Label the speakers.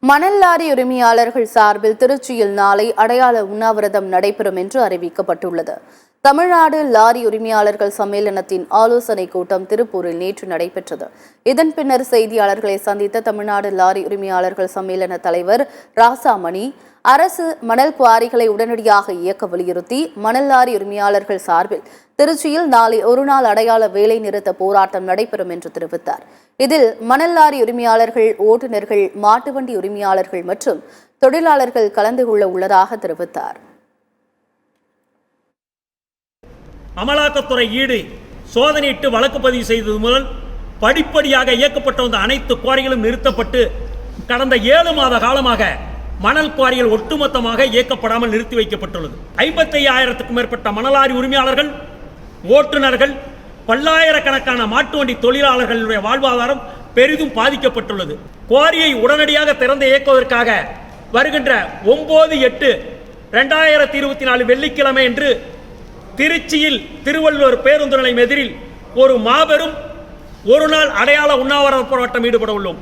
Speaker 1: மணல் லாரி உரிமையாளர்கள் சார்பில் திருச்சியில் நாளை அடையாள உண்ணாவிரதம் நடைபெறும் என்று அறிவிக்கப்பட்டுள்ளது. தமிழ்நாடு லாரி உரிமையாளர்கள் சம்மேளனத்தின் ஆலோசனைக் கூட்டம் திருப்பூரில் நேற்று நடைபெற்றது. இதன் பின்னர் செய்தியாளர்களை சந்தித்த தமிழ்நாடு லாரி உரிமையாளர்கள் சம்மேளன தலைவர் ராசாமணி, அரசு மணல் குவாரிகளை உடனடியாக இயக்க வலியுறுத்தி மணல் லாரி உரிமையாளர்கள் சார்பில் திருச்சியில் நாளை ஒருநாள் அடையாள வேலை நிறுத்த போராட்டம் நடைபெறும் என்று தெரிவித்தார். இதில் மணல் லாரி உரிமையாளர்கள், ஓட்டுநர்கள், மாட்டு வண்டி உரிமையாளர்கள் மற்றும் தொழிலாளர்கள் கலந்து கொள்ள உள்ளதாக தெரிவித்தார்.
Speaker 2: அமலாக்கத்துறை ஈடு சோதனையிட்டு வழக்கு பதிவு செய்தது முதல் படிப்படியாக இயக்கப்பட்ட வந்த அனைத்து குவாரிகளும் நிறுத்தப்பட்டு கடந்த 7 மாத காலமாக மணல் குவாரிகள் ஒட்டுமொத்தமாக இயக்கப்படாமல் நிறுத்தி வைக்கப்பட்டுள்ளது. 55,000க்கும் மேற்பட்ட மணலாரி உரிமையாளர்கள், ஓட்டுநர்கள், பல்லாயிரக்கணக்கான மாட்டு வண்டி தொழிலாளர்களுடைய வாழ்வாதாரம் பெரிதும் பாதிக்கப்பட்டுள்ளது. குவாரியை உடனடியாக திறந்து இயக்குவதற்காக வருகின்ற 9/8/2024 வெள்ளிக்கிழமை என்று திருச்சியில் திருவள்ளுவர் பேருந்து நிலையம் எதிரில் ஒரு மாபெரும் ஒருநாள் அடையாள உண்ணாவிரத போராட்டம் ஈடுபட உள்ளோம்.